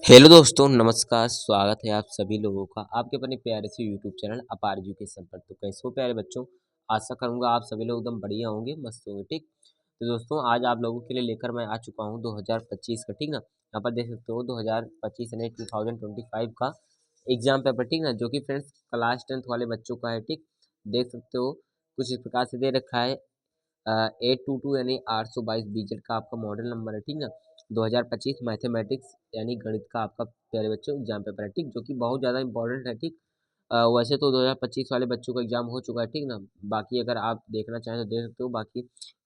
Hello दोस्तों, नमस्कार। स्वागत है आप सभी लोगों का आपके अपने प्यारे से यूट्यूब चैनल अपार एजुकेशन पर। तो कैसे हो प्यारे बच्चों? आशा करूंगा आप सभी लोग एकदम बढ़िया होंगे, मस्त होंगे। ठीक। तो दोस्तों आज आप लोगों के लिए लेकर मैं आ चुका हूं 2025 का। ठीक ना, यहाँ पर देख सकते हो 2025 यानी 2025 का एग्जाम पेपर। ठीक ना, जो कि फ्रेंड्स क्लास 10th वाले बच्चों का है। ठीक, देख सकते हो कुछ इस प्रकार से दे रखा है। 822 यानी 822 बीजेड का आपका मॉडल नंबर है। ठीक ना, 2025 मैथमेटिक्स यानी गणित का आपका प्यारे बच्चों एग्जाम पेपर है। ठीक, जो कि बहुत ज़्यादा इंपॉर्टेंट है। ठीक, वैसे तो 2025 वाले बच्चों का एग्जाम हो चुका है। ठीक ना, बाकी अगर आप देखना चाहें तो देख सकते हो। बाकी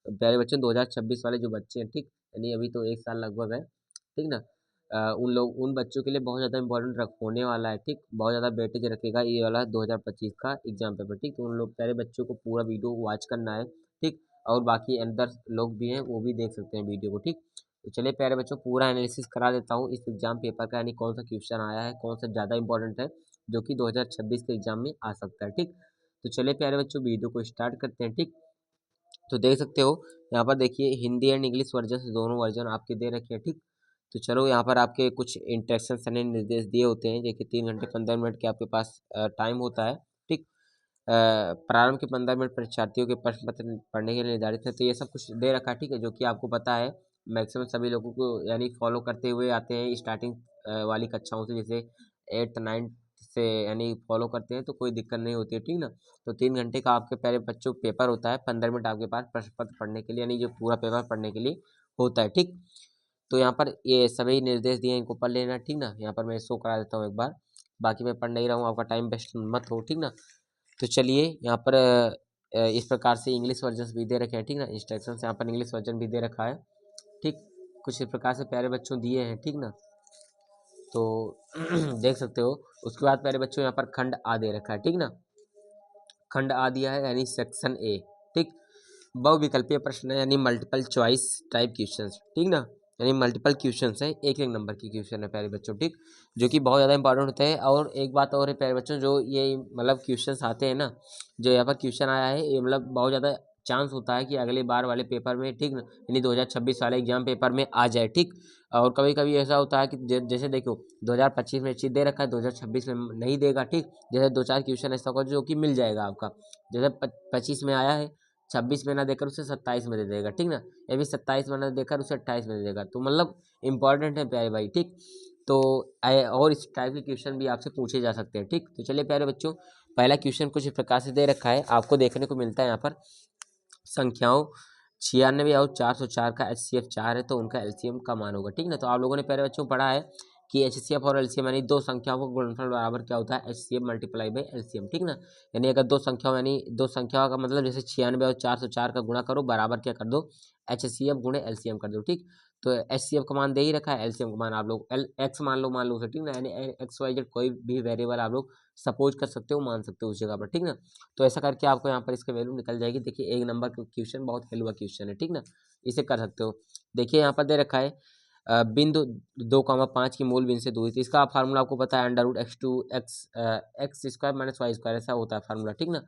प्यारे बच्चों 2026 वाले जो बच्चे हैं, ठीक, यानी अभी तो एक साल लगभग है। ठीक ना, उन बच्चों के लिए बहुत ज़्यादा इंपॉर्टेंट होने वाला है। ठीक, बहुत ज़्यादा वेटेज रखेगा ये वाला 2025 का एग्जाम पेपर। ठीक, तो उन लोग प्यारे बच्चों को पूरा वीडियो वॉच करना है। ठीक, और बाकी अंदर लोग भी हैं वो भी देख सकते हैं वीडियो को। ठीक, तो चलिए प्यारे बच्चों पूरा एनालिसिस करा देता हूँ इस एग्जाम पेपर का, यानी कौन सा क्वेश्चन आया है, कौन सा ज़्यादा इंपॉर्टेंट है जो कि 2026 के एग्जाम में आ सकता है। ठीक, तो चलिए प्यारे बच्चों वीडियो को स्टार्ट करते हैं। ठीक, तो देख सकते हो यहाँ पर देखिए हिंदी एंड इंग्लिश वर्जन से दोनों वर्जन आपके दे रखे हैं। ठीक, तो चलो यहाँ पर आपके कुछ इंस्ट्रक्शन यानी निर्देश दिए होते हैं। देखिए 3 घंटे 15 मिनट के आपके पास टाइम होता है। ठीक, प्रारंभ के 15 मिनट परीक्षार्थियों के प्रश्न पत्र पढ़ने के लिए निर्धारित है। तो ये सब कुछ दे रखा है। ठीक है, जो कि आपको पता है मैक्सिमम सभी लोगों को यानी फॉलो करते हुए आते हैं स्टार्टिंग वाली कक्षाओं से, जैसे 8th 9th से यानी फॉलो करते हैं तो कोई दिक्कत नहीं होती है। ठीक ना, तो 3 घंटे का आपके पहले बच्चों पेपर होता है। 15 मिनट आपके पास प्रश्न पत्र पढ़ने के लिए यानी जो पूरा पेपर पढ़ने के लिए होता है। ठीक, तो यहाँ पर ये सभी निर्देश दिए हैं, इनको पढ़ लेना। ठीक ना, यहाँ पर मैं शो करा देता हूँ एक बार, बाकी मैं पढ़ नहीं रहा हूँ, आपका टाइम वेस्ट मत हो। ठीक ना, तो चलिए यहाँ पर इस प्रकार से इंग्लिश वर्जन भी दे रखे हैं। ठीक ना, इंस्ट्रक्शन यहाँ पर इंग्लिश वर्जन भी दे रखा है। ठीक, कुछ इस प्रकार से प्यारे बच्चों दिए हैं। ठीक ना, तो देख सकते हो। उसके बाद प्यारे बच्चों यहाँ पर खंड आ दे रखा है। ठीक ना, खंड आ दिया है यानी सेक्शन ए। ठीक, बहुविकल्पीय प्रश्न है यानी मल्टीपल चॉइस टाइप क्वेश्चन। ठीक ना, यानी मल्टीपल क्वेश्चन है, एक एक नंबर की क्वेश्चन है प्यारे बच्चों। ठीक, जो कि बहुत ज़्यादा इंपॉर्टेंट होता है। और एक बात और है प्यारे बच्चों, जो ये मतलब क्वेश्चन आते हैं ना, जो यहाँ पर क्वेश्चन आया है, ये मतलब बहुत ज़्यादा चांस होता है कि अगले बार वाले पेपर में, ठीक ना, यानी 2026 वाले एग्जाम पेपर में आ जाए। ठीक, और कभी कभी ऐसा होता है कि जैसे देखो 2025 में चीज दे रखा है, 2026 में नहीं देगा। ठीक, जैसे 2 4 क्वेश्चन ऐसा होगा जो कि मिल जाएगा आपका, जैसे 25 में आया है, 26 में ना देकर उसे 27 में दे देगा। ठीक ना, ये भी 27 में ना देकर उसे 28 में दे देगा। तो मतलब इंपॉर्टेंट है प्यारे भाई। ठीक, तो और इस टाइप के क्वेश्चन भी आपसे पूछे जा सकते हैं। ठीक, तो चलिए प्यारे बच्चों पहला क्वेश्चन कुछ इस प्रकार से दे रखा है, आपको देखने को मिलता है यहाँ पर संख्याओं 96 और 404 का HCF 4 है, तो उनका LCM का मान होगा। ठीक ना, तो आप लोगों ने प्यारे बच्चों पढ़ा है कि HCF और LCM यानी दो संख्याओं का गुणनफल बराबर क्या होता है, HCF मल्टीप्लाई बाई LCM। ठीक ना, यानी अगर दो संख्याओं यानी दो संख्याओं का मतलब जैसे 96 और 404 का गुणा करो, बराबर क्या कर दो, HCF गुणे LCM कर दो। ठीक, तो HCF का मान दे ही रखा है, LCM का मान आप लोग x मान लो उसे। ठीक ना, यानी XYZ कोई भी वेरिएबल आप लोग सपोज कर सकते हो, मान सकते हो उस जगह पर। ठीक ना, तो ऐसा करके आपको यहाँ पर इसका वैल्यू निकल जाएगी। देखिए एक नंबर का क्वेश्चन बहुत वैल्यू का क्वेश्चन है। ठीक ना, इसे कर सकते हो। देखिए यहाँ पर दे रखा है बिंदु 2,5 की मूल बिंदु से दूरी, तो इसका फार्मूला आपको पता है under root x square minus y square, ऐसा होता है फार्मूला। ठीक ना,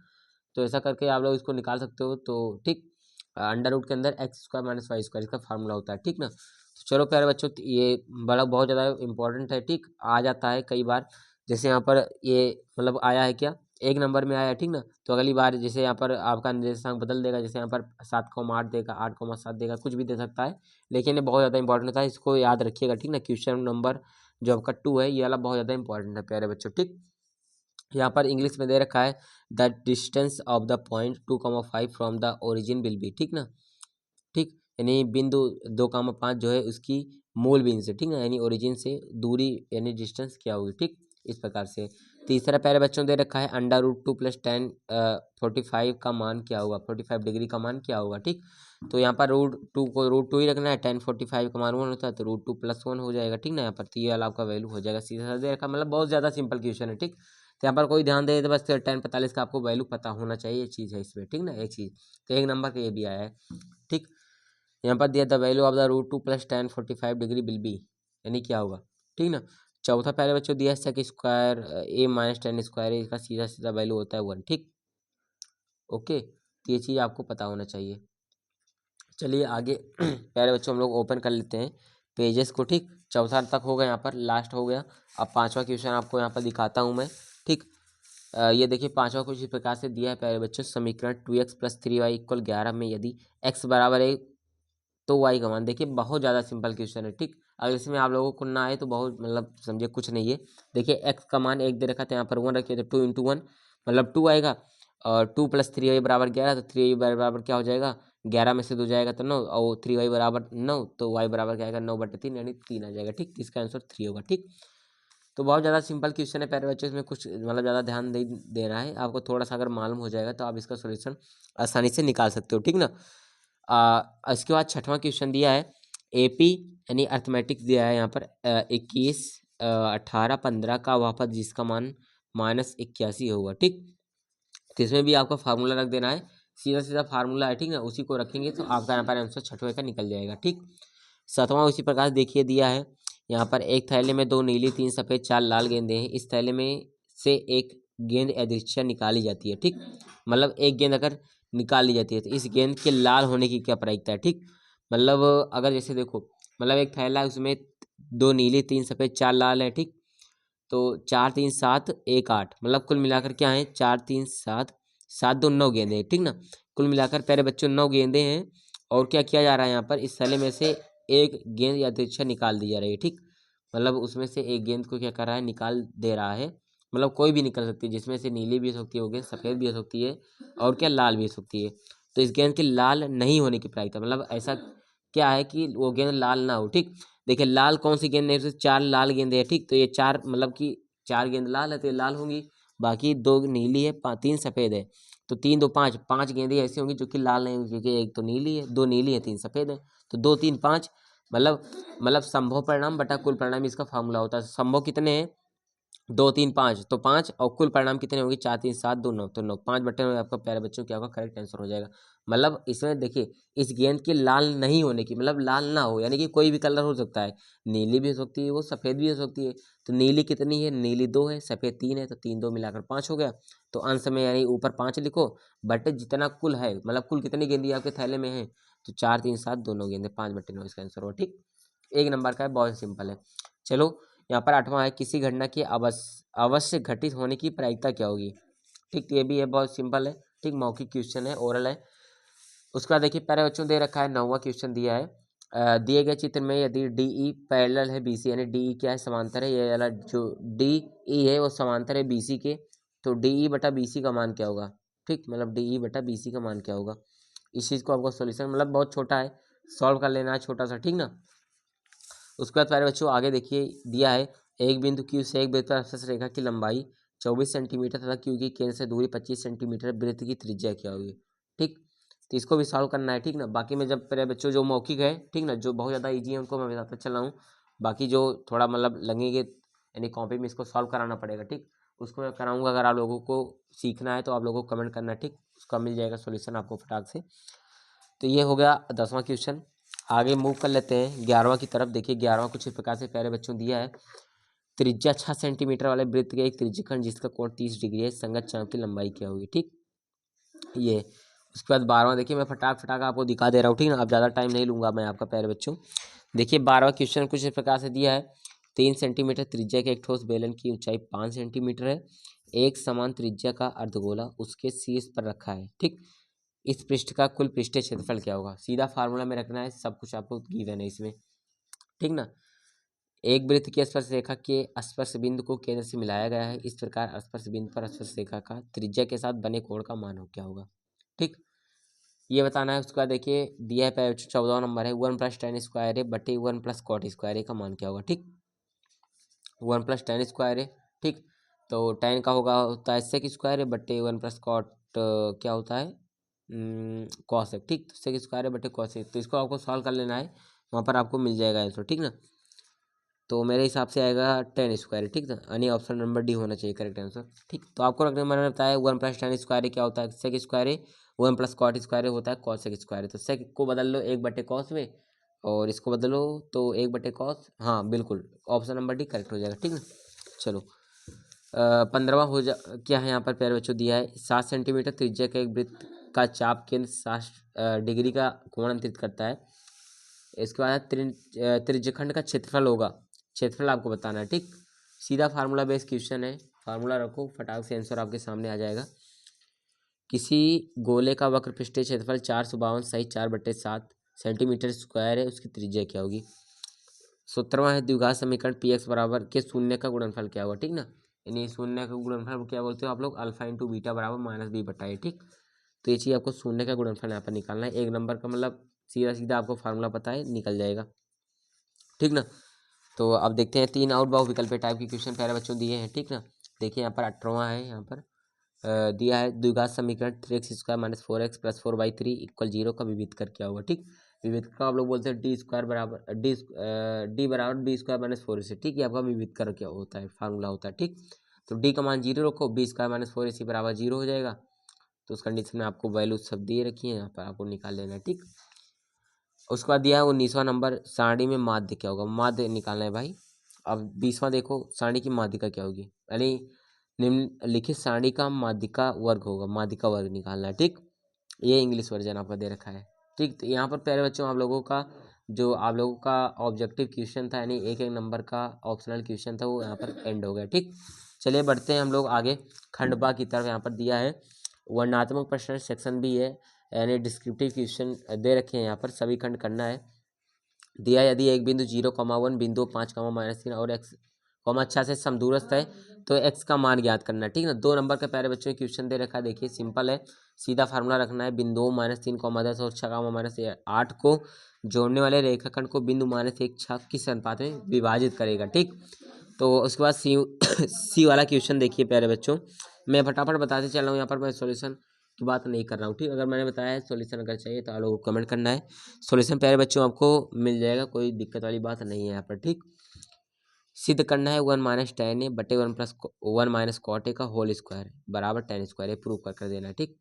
तो ऐसा करके आप लोग इसको निकाल सकते हो। तो ठीक, अंडर रूट के अंदर x square minus y square इसका फार्मूला होता है। ठीक ना, तो चलो प्यारे बच्चों ये बड़ा बहुत ज़्यादा इंपॉर्टेंट है। ठीक, आ जाता है कई बार, जैसे यहाँ पर ये मतलब आया है क्या, एक नंबर में आया है। ठीक ना, तो अगली बार जैसे यहाँ पर आपका निर्देशांक बदल देगा, जैसे यहाँ पर 7,8 देगा, 8,7 देगा, कुछ भी दे सकता है। लेकिन ये बहुत ज़्यादा इंपॉर्टेंट होता है, इसको याद रखिएगा। ठीक ना, क्वेश्चन नंबर जो आपका 2 है ये वाला बहुत ज़्यादा इंपॉर्टेंट है प्यारे बच्चों। ठीक, यहाँ पर इंग्लिश में दे रखा है the distance of the point 2,5 from the origin will be. ठीक ना, ठीक, यानी बिंदु 2,5 जो है उसकी मूल बिंदु से, ठीक ना, यानी ओरिजिन से दूरी यानी डिस्टेंस क्या होगी। ठीक, इस प्रकार से। तीसरा प्यारे बच्चों दे रखा है अंडर रूट 2 प्लस 10 45 का मान क्या होगा, 45 डिग्री का मान क्या होगा। ठीक, तो यहाँ पर रूट 2 को रूट 2 ही रखना है, 10 45 का मान 1 होता है तो रूट 2 प्लस 1 हो जाएगा। ठीक ना, यहाँ पर तो ये वाला आपका वैल्यू हो जाएगा, सीधा सा दे रखा, मतलब बहुत ज़्यादा सिंपल क्वेश्चन है। ठीक, तो यहाँ पर कोई ध्यान दे तो बस 10 45 का आपको वैल्यू पता होना चाहिए, ये चीज़ है इसमें। ठीक ना, एक चीज़ तो एक नंबर का ये भी आया है। ठीक, यहाँ पर दिया the value of the root 2 plus 10 45 degree will be, यानी क्या होगा। ठीक ना, चौथा पहले बच्चों दिया है सेक स्क्वायर ए माइनस 10 स्क्वायर, इसका सीधा सीधा वैल्यू होता है 1। ठीक, ओके, तो ये चीज़ आपको पता होना चाहिए। चलिए आगे प्यारे बच्चों हम लोग ओपन कर लेते हैं पेजेस को, ठीक। चौथा तक हो गया, यहाँ पर लास्ट हो गया। अब पांचवा क्वेश्चन आपको यहाँ पर दिखाता हूँ मैं, ठीक। ये देखिए पांचवा कुछ इस प्रकार से दिया है प्यारे बच्चों, समीकरण 2x + 3y = 11 में यदि x बराबर 1 तो y का मान। देखिए बहुत ज़्यादा सिंपल क्वेश्चन है, ठीक। अगर इसमें आप लोगों को ना आए तो बहुत मतलब समझिए कुछ नहीं है। देखिए x का मान 1 दे रखा था, यहाँ पर 1 रखिए तो 2 × 1 मतलब 2 आएगा, और 2 + 3y बराबर 11, तो 3y बराबर क्या हो जाएगा, 11 में से 2 जाएगा तो 9, और 3y बराबर 9, तो y बराबर क्या आएगा, 9/3 यानी 3 आ जाएगा, ठीक। तो इसका आंसर 3 होगा, ठीक। तो बहुत ज़्यादा सिंपल क्वेश्चन है प्यारे बच्चों, इसमें कुछ मतलब ज़्यादा ध्यान नहीं देना है आपको, थोड़ा सा अगर मालूम हो जाएगा तो आप इसका सॉल्यूशन आसानी से निकाल सकते हो, ठीक ना। इसके बाद छठवां क्वेश्चन दिया है एपी यानी अर्थमेटिक्स दिया है यहाँ पर 21, 18, 15 का वापस जिसका मान -81 होगा, ठीक। तो इसमें भी आपको फार्मूला रख देना है, सीधा सीधा फार्मूला है, ठीक ना, उसी को रखेंगे तो आपका यहाँ पर आंसर छठवें का निकल जाएगा, ठीक। सातवां उसी प्रकार देखिए दिया है यहाँ पर, एक थैले में 2 नीली 3 सफ़ेद 4 लाल गेंदें हैं, इस थैले में से एक गेंद यादृच्छिक निकाली जाती है, ठीक। मतलब एक गेंद अगर निकाल ली जाती है तो इस गेंद के लाल होने की क्या प्रायिकता है, ठीक। मतलब अगर जैसे देखो, मतलब एक थैला है उसमें 2 नीली 3 सफ़ेद 4 लाल है, ठीक। तो 4 3 7 1 8 मतलब कुल मिलाकर क्या है, 4 3 7 7 2 9 गेंदे हैं, ठीक ना। कुल मिलाकर प्यारे बच्चों 9 गेंदे हैं, और क्या किया जा रहा है यहाँ पर, इस थैले में से एक गेंद यादृच्छिक निकाल दी जा रही है, ठीक। मतलब उसमें से एक गेंद को क्या कर रहा है, निकाल दे रहा है। मतलब कोई भी निकल सकती है, जिसमें से नीली भी हो सकती है वो गेंद, सफ़ेद भी हो सकती है, और क्या लाल भी हो सकती है। तो इस गेंद के लाल नहीं होने की प्रायिकता, मतलब ऐसा क्या है कि वो गेंद लाल ना हो, ठीक। देखिए लाल कौन सी गेंद है, इसमें 4 लाल गेंदे हैं, ठीक। तो ये 4 मतलब कि 4 गेंद लाल है तो ये लाल होंगी, बाकी 2 नीली है, 3 सफ़ेद है, तो 3 2 5 5 गेंदें ऐसी होंगी जो कि लाल नहीं होंगी, क्योंकि एक तो नीली है, 2 नीली है 3 सफ़ेद है, तो 2 3 5 मतलब संभव परिणाम बटा कुल परिणाम इसका फार्मूला होता है। संभव कितने हैं, 2 3 5 तो 5, और कुल परिणाम कितने होंगे, 4 3 7 2 9, तो 9 5/9 आपका प्यारे बच्चों क्या होगा, करेक्ट आंसर हो जाएगा। मतलब इसमें देखिए इस गेंद के लाल नहीं होने की, मतलब लाल ना हो यानी कि कोई भी कलर हो सकता है, नीली भी हो सकती है, वो सफ़ेद भी हो सकती है। तो नीली कितनी है, नीली 2 है, सफ़ेद 3 है, तो 3 2 मिलाकर 5 हो गया। तो अंश में यानी ऊपर 5 लिखो, बट जितना कुल है, मतलब कुल कितनी गेंदी आपके थैले में है, तो 4 3 7 दोनों गेंदे, 5/9 इसका आंसर हो, ठीक। एक नंबर का है, बहुत सिंपल है। चलो यहाँ पर आठवां है, किसी घटना की अवश्य घटित होने की प्रायिकता क्या होगी, ठीक। तो ये भी है, बहुत सिंपल है, ठीक। मौखिक क्वेश्चन है, ओरल है। उसका देखिए प्यारे बच्चों दे रखा है, 9वां क्वेश्चन दिया है, दिए गए चित्र में यदि डी ई पैरेलल है बी सी, यानी डी ई क्या है, समांतर है, ये वाला जो डी ई है वो समांतर है बी सी के, तो डी ई बटा बी सी का मान क्या होगा, ठीक। मतलब डी ई बटा बी सी का मान क्या होगा, इस चीज़ को आपको सोल्यूशन मतलब बहुत छोटा है, सॉल्व कर लेना है छोटा सा, ठीक ना। उसके बाद प्यारे बच्चों आगे देखिए दिया है, एक बिंदु क्यू से एक वृत्त पर स्पर्श रेखा की लंबाई 24 सेंटीमीटर तथा क्यू की केंद्र से दूरी 25 सेंटीमीटर, वृत्त की त्रिज्या क्या होगी, ठीक। तो इसको भी सॉल्व करना है, ठीक ना। बाकी में जब प्यारे बच्चों जो मौखिक है, ठीक ना, जो बहुत ज़्यादा ईजी है उनको मैं बताता चला हूँ, बाकी जो थोड़ा मतलब लगेंगे यानी कॉपी में इसको सॉल्व कराना पड़ेगा, ठीक। उसको मैं कराऊंगा, अगर आप लोगों को सीखना है तो आप लोगों को कमेंट करना है, ठीक। उसका मिल जाएगा सोल्यूशन आपको फटाक से। तो ये हो गया 10वां क्वेश्चन। आगे मूव कर लेते हैं 11वां की तरफ। देखिए 11वां कुछ इस प्रकार से प्यारे बच्चों दिया है, त्रिज्या 6 सेंटीमीटर वाले वृत्त के एक त्रिज्यखंड जिसका कोण 30 डिग्री है, संगत चाप की लंबाई क्या होगी, ठीक। ये उसके बाद 12वां देखिए, मैं फटाक आपको दिखा दे रहा हूँ, ठीक ना। अब ज़्यादा टाइम नहीं लूँगा मैं आपका प्यारे बच्चों। देखिए 12वां क्वेश्चन कुछ इस प्रकार से दिया है, 3 सेंटीमीटर त्रिज्या के एक ठोस बेलन की ऊंचाई 5 सेंटीमीटर है, एक समान त्रिज्या का अर्धगोला उसके शीर्ष पर रखा है, ठीक। इस पृष्ठ का कुल पृष्ठीय क्षेत्रफल क्या होगा, सीधा फार्मूला में रखना है, सब कुछ आपको गिवन है इसमें, ठीक ना। एक वृत्त की स्पर्श रेखा के स्पर्श बिंदु को केंद्र से मिलाया गया है, इस प्रकार स्पर्श बिंदु पर स्पर्श रेखा का त्रिज्या के साथ बने कोण का मान हो क्या होगा, ठीक। ये बताना है। उसका देखिए दिया है 14 नंबर है, 1+tan² है बटे 1+cot² का मान क्या होगा, ठीक। 1+tan² है, ठीक। तो tan का होता है sec² है बटे 1+cot क्या होता है, cos है, ठीक। तो sec² है बटे cos है, तो इसको आपको सॉल्व कर लेना है, वहाँ पर आपको मिल जाएगा आंसर, ठीक ना। तो मेरे हिसाब से आएगा tan², ठीक था, यानी ऑप्शन नंबर डी होना चाहिए करेक्ट आंसर, ठीक। तो आपको रखने मैंने बताया 1+tan² क्या होता है, sec² है, 1+cot² होता है cos sec², तो sec को बदल लो 1/cos में, और इसको बदलो तो 1/cos, हाँ बिल्कुल ऑप्शन नंबर डी करेक्ट हो जाएगा, ठीक ना। चलो 15वां हो जा क्या है यहाँ पर प्यारे बच्चों दिया है, 7 सेंटीमीटर त्रिज्या का एक वृत्त का चाप केंद्र 60 डिग्री का कोण अंतरित करता है, इसके बाद त्रिज्यखंड का क्षेत्रफल होगा, क्षेत्रफल आपको बताना है, ठीक। सीधा फार्मूला बेस्ड क्वेश्चन है, फार्मूला रखो, फटाक से आंसर आपके सामने आ जाएगा। किसी गोले का वक्र पृष्ठीय क्षेत्रफल 452 सही 4/7 सेंटीमीटर स्क्वायर है, उसकी त्रिज्या क्या होगी। 17वां है द्विघात समीकरण पी एक्स बराबर के शून्य का गुणनफल क्या होगा, ठीक ना। यानी शून्य का गुणनफल क्या बोलते हो आप लोग, अल्फा इंटू बीटा बराबर -b/a, ठीक। तो ये चीज़ आपको शून्य का गुणनफल यहाँ पर निकालना है। एक नंबर का मतलब सीधा सीधा आपको फार्मूला पता है, निकल जाएगा, ठीक ना। तो अब देखते हैं 3 आउट बहु विकल्प टाइप के क्वेश्चन प्यारे बच्चों दिए हैं, ठीक ना। देखिए यहाँ पर 18वां है, यहाँ पर दिया है द्विघात समीकरण 3x² - 4x + 4/3 = 0 का विविध कर क्या होगा, ठीक। विविध का आप लोग बोलते हैं d² बराबर डी बराबर b² - 4ac, ठीक। ये आपका विविध कर क्या होता है, फार्मूला होता है, ठीक। तो d का मान 0 रखो, b² - 4ac बराबर 0 हो जाएगा। तो उस कंडीशन में आपको वैल्यू सब दिए रखी है, यहाँ पर आपको निकाल लेना है, ठीक। उसके बाद दिया है 19वां नंबर, सारणी में माध्य क्या होगा, माध्य निकालना है भाई। अब 20वां देखो, सारणी की माध्यिका क्या होगी, यानी निम्नलिखित सारणी का माध्यिका वर्ग होगा, माध्यिका वर्ग निकालना है, ठीक। ये इंग्लिश वर्जन आपका दे रखा है, ठीक। तो यहाँ पर प्यारे बच्चों आप लोगों का जो आप लोगों का ऑब्जेक्टिव क्वेश्चन था, यानी एक एक नंबर का ऑप्शनल क्वेश्चन था, वो यहाँ पर एंड हो गया, ठीक। चलिए बढ़ते हैं हम लोग आगे खंड बा की तरफ। यहाँ पर दिया है वर्णनात्मक प्रश्न सेक्शन बी है, यानी डिस्क्रिप्टिव क्वेश्चन दे रखे हैं, यहाँ पर सभी खंड करना है। दिया यदि एक बिंदु 0,1 बिंदु 5, -3 और x, अच्छा से समदूरस्थ है तो x का मान ज्ञात करना है, ठीक ना। 2 नंबर का प्यारे बच्चों क्वेश्चन दे रखा है, देखिए सिंपल है, सीधा फार्मूला रखना है। बिंदुओं -3, -10 और 6, -8 को जोड़ने वाले रेखाखंड को बिंदु -1, 6 किस अनुपात में विभाजित करेगा, ठीक। तो उसके बाद सी सी वाला क्वेश्चन देखिए प्यारे बच्चों, मैं फटाफट बताते चल रहा हूँ, यहाँ पर मैं सॉल्यूशन की बात नहीं कर रहा हूँ, ठीक। अगर मैंने बताया है सॉल्यूशन अगर चाहिए तो आप लोगों को कमेंट करना है, सॉल्यूशन प्यारे बच्चों आपको मिल जाएगा, कोई दिक्कत वाली बात नहीं है यहाँ पर, ठीक। सिद्ध करना है 1 - tan a बटे 1 - cot a का होल स्क्वायर बराबर tan स्क्वायर, ये प्रूव कर देना है, ठीक।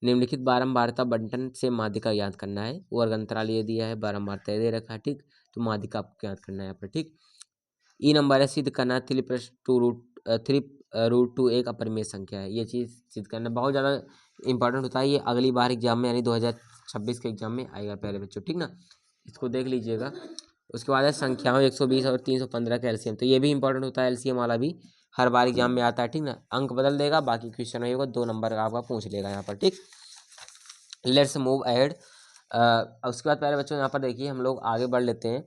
निम्नलिखित बारंबारता बंटन से माध्यिका याद करना है, वर्ग अंतराल ये दिया है, बारंबारता ये दे रखा है, ठीक। तो माध्यिका आपको याद करना है यहाँ पर, ठीक। ई नंबर है, सिद्ध करना है 3 √2 एक अपरिमेय संख्या है, ये चीज़ सिद्ध करना बहुत ज़्यादा इंपॉर्टेंट होता है, ये अगली बार एग्जाम में यानी 2026 के एग्जाम में आएगा प्यारे बच्चों, ठीक ना। इसको देख लीजिएगा। उसके बाद है संख्याओं 120 और 315 का एलसीएम, तो ये भी इंपॉर्टेंट होता है, एलसीएम वाला भी हर बार एग्जाम में आता है, ठीक ना। अंक बदल देगा, बाकी क्वेश्चन नहीं होगा, 2 नंबर का आपका पूछ लेगा यहाँ पर, ठीक। Let's move ahead. उसके बाद प्यारे बच्चों यहाँ पर देखिए हम लोग आगे बढ़ लेते हैं,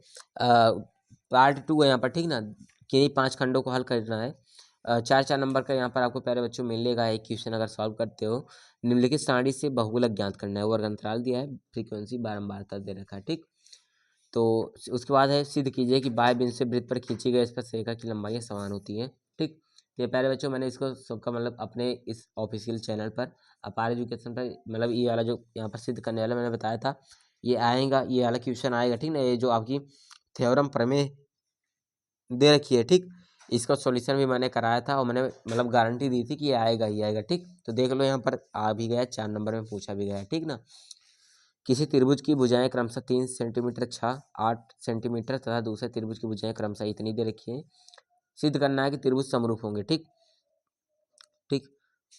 पार्ट 2 है यहाँ पर, ठीक ना। किन्हीं 5 खंडों को हल करना है, 4 नंबर का यहाँ पर आपको प्यारे बच्चों मिलेगा एक क्वेश्चन अगर सॉल्व करते हो। निम्नलिखित सारणी से बहुगुणक ज्ञात करना है, वर्ग अंतराल दिया है, फ्रीक्वेंसी बारंबारता दे रखा है, ठीक। तो उसके बाद है सिद्ध कीजिए कि बाएं बिंदु से वृत्त पर खींची गई स्पर्श रेखा की लंबाई समान होती है, ठीक। ये प्यारे बच्चों मैंने इसको सबका मतलब अपने इस ऑफिशियल चैनल पर अपार एजुकेशन पर मतलब ये वाला जो यहाँ पर सिद्ध करने वाला मैंने बताया था, ये आएगा, ये वाला क्वेश्चन आएगा, ठीक ना। ये जो आपकी थ्योरम प्रमेय दे रखी है, ठीक। इसका सॉल्यूशन भी मैंने कराया था और मैंने मतलब गारंटी दी थी कि ये आएगा ही आएगा, ठीक। तो देख लो यहाँ पर आ भी गया, 4 नंबर में पूछा भी गया, ठीक ना। किसी त्रिभुज की भुजाएं क्रमशः 3 सेंटीमीटर 6, 8 सेंटीमीटर तथा दूसरे त्रिभुज की भुजाएं क्रमशः इतनी दे रखी है, सिद्ध करना है कि त्रिभुज समरूप होंगे, ठीक। ठीक,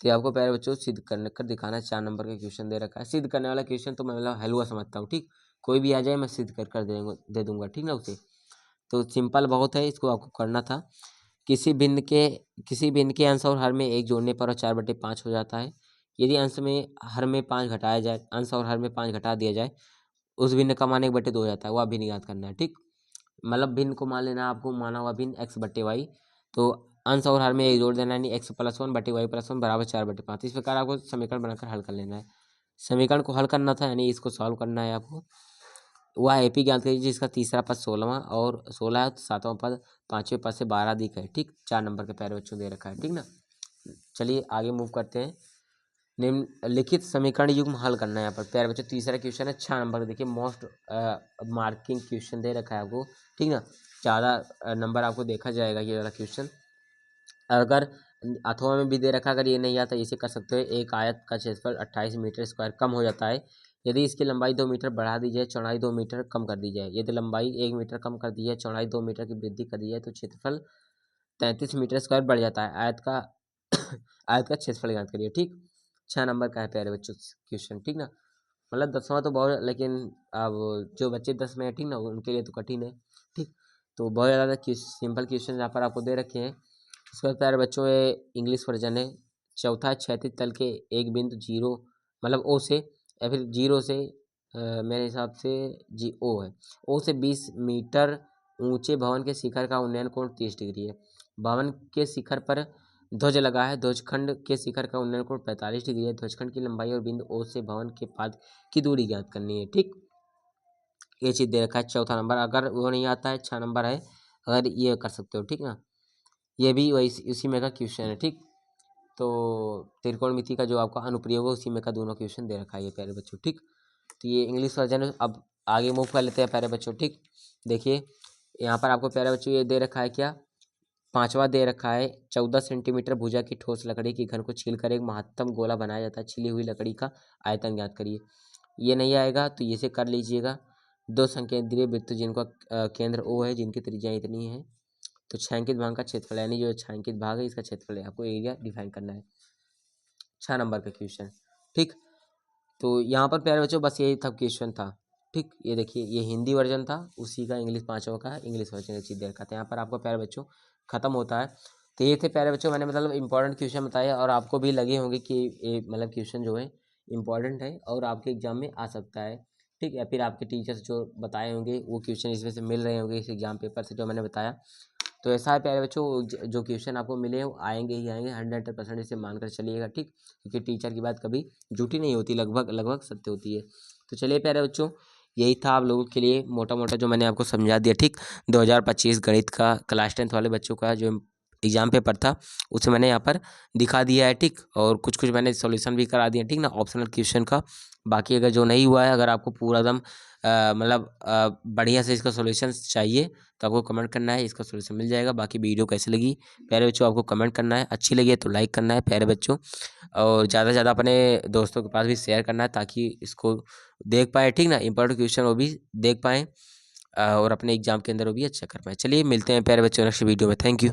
तो आपको प्यारे बच्चों सिद्ध करने कर दिखाना है, 4 नंबर का क्वेश्चन दे रखा है। सिद्ध करने वाला क्वेश्चन तो मैं मतलब हलवा समझता हूँ, ठीक। कोई भी आ जाए मैं सिद्ध कर दे दूंगा, ठीक ना उसे। तो सिंपल बहुत है, इसको आपको करना था। किसी भिन्न के अंश और हर में 1 जोड़ने पर 4/5 हो जाता है। यदि अंश में हर में 5 घटाया जाए, अंश और हर में 5 घटा दिया जाए, उस भिन्न का मान 1/2 हो जाता है, वह भिन्न याद करना है, ठीक। मतलब भिन्न को मान लेना आपको, माना हुआ भिन्न x/y, तो अंश और हर में 1 जोड़ देना, यानी x+1/y+1 बराबर 4/5। इस प्रकार आपको समीकरण बनाकर हल कर लेना है। समीकरण को हल करना था, यानी इसको सॉल्व करना है आपको। वह एपी ज्ञात कीजिए जिसका तीसरा पद 16वां और 16 है, 7वां पद 5वें पद से 12 अधिक है, ठीक। 4 नंबर के प्यारे बच्चों दे रखा है, ठीक ना। चलिए आगे मूव करते हैं। निम्नलिखित समीकरण युग्म हल करना है यहाँ पर प्यारे बच्चों, तीसरा क्वेश्चन है 6 नंबर, देखिए मोस्ट मार्किंग क्वेश्चन दे रखा है आपको, ठीक ना। ज़्यादा नंबर आपको देखा जाएगा ये वाला क्वेश्चन। अगर अथवा में भी दे रखा, अगर ये नहीं आता इसे कर सकते हो, एक आयत का क्षेत्रफल 28 मीटर स्क्वायर कम हो जाता है यदि इसकी लंबाई 2 मीटर बढ़ा दी जाए, चौड़ाई 2 मीटर कम कर दी जाए। यदि लंबाई 1 मीटर कम कर दी जाए, चौड़ाई 2 मीटर की वृद्धि कर दी जाए, तो क्षेत्रफल 33 मीटर स्क्वायर बढ़ जाता है। आयत का आयत का क्षेत्रफल ज्ञात करिए, ठीक। 6 नंबर का है प्यारे बच्चों क्वेश्चन, ठीक ना। मतलब 10वां तो बहुत, लेकिन अब जो बच्चे 10 में है ठीक ना, उनके लिए तो कठिन है। ठीक, तो बहुत ज़्यादा सिंपल क्वेश्चन यहाँ पर आपको दे रखे हैं। उसके बाद प्यारे बच्चों ये इंग्लिश वर्जन है। चौथा क्षैतिज तल के एक बिंदु जीरो, मतलब ओ से, या फिर जीरो से मेरे हिसाब से जी ओ है। ओ से 20 मीटर ऊंचे भवन के शिखर का उन्नयन कोण 30 डिग्री है। भवन के शिखर पर ध्वज लगा है। ध्वजखंड के शिखर का उन्नयन कोण 45 डिग्री है। ध्वजखंड की लंबाई और बिंदु ओ से भवन के पाद की दूरी ज्ञात करनी है। ठीक, ये चीज़ दे रखा है। चौथा नंबर, अगर वो नहीं आता है 6 नंबर है, अगर ये कर सकते हो। ठीक ना, ये भी वही उसी में का क्वेश्चन है। ठीक, तो त्रिकोणमिति का जो आपका अनुप्रयोग है उसी में का दोनों क्वेश्चन दे रखा है ये प्यारे बच्चों। ठीक, तो ये इंग्लिश वर्जन है। अब आगे मूव कर लेते हैं प्यारे बच्चों। ठीक, देखिए यहाँ पर आपको प्यारे बच्चों ये दे रखा है क्या, 5वां दे रखा है 14 सेंटीमीटर भुजा की ठोस लकड़ी की घन को छीलकर एक महत्तम गोला बनाया जाता है। छिली हुई लकड़ी का आयतन ज्ञात करिए। ये नहीं आएगा तो ये से कर लीजिएगा। 2 संकेंद्रीय वृत्त जिनका केंद्र ओ है, जिनकी त्रिज्या इतनी है, तो छायांकित भाग का क्षेत्रफल, यानी जो छायांकित भाग है इसका क्षेत्रफल है, आपको एरिया डिफाइन करना है। 6 नंबर का क्वेश्चन। ठीक, तो यहाँ पर प्यारे बच्चों बस यही था क्वेश्चन था। ठीक, ये देखिए ये हिंदी वर्जन था, उसी का इंग्लिश 5वां का इंग्लिश वर्जन चीज़ दे रखा था। यहाँ पर आपको प्यारे बच्चों खत्म होता है। तो ये थे प्यारे बच्चों, मैंने मतलब इंपॉर्टेंट क्वेश्चन बताए और आपको भी लगे होंगे कि ये मतलब क्वेश्चन जो है इंपॉर्टेंट है और आपके एग्जाम में आ सकता है। ठीक, या फिर आपके टीचर्स जो बताए होंगे वो क्वेश्चन इसमें से मिल रहे होंगे इस एग्जाम पेपर से जो मैंने बताया। तो ऐसा है प्यारे बच्चों, जो क्वेश्चन आपको मिले वो आएंगे ही आएंगे, 100% इसे मानकर चलिएगा। ठीक, क्योंकि टीचर की बात कभी झूठी नहीं होती, लगभग लगभग सत्य होती है। तो चलिए प्यारे बच्चों, यही था आप लोगों के लिए मोटा मोटा जो मैंने आपको समझा दिया। ठीक, 2025 गणित का क्लास 10th वाले बच्चों का जो एग्जाम पेपर था उसे मैंने यहाँ पर दिखा दिया है। ठीक, और कुछ कुछ मैंने सॉल्यूशन भी करा दिया। ठीक ना, ऑप्शनल क्वेश्चन का। बाकी अगर जो नहीं हुआ है, अगर आपको पूरा एकदम मतलब बढ़िया से इसका सॉल्यूशन चाहिए तो आपको कमेंट करना है, इसका सॉल्यूशन मिल जाएगा। बाकी वीडियो कैसी लगी प्यारे बच्चों आपको कमेंट करना है, अच्छी लगी है तो लाइक करना है प्यारे बच्चों, और ज़्यादा से ज़्यादा अपने दोस्तों के पास भी शेयर करना है ताकि इसको देख पाए। ठीक ना, इंपॉर्टेंट क्वेश्चन वो भी देख पाएँ और अपने एग्जाम के अंदर वो भी अच्छा कर पाएँ। चलिए मिलते हैं प्यारे बच्चों नेक्स्ट वीडियो में। Thank you.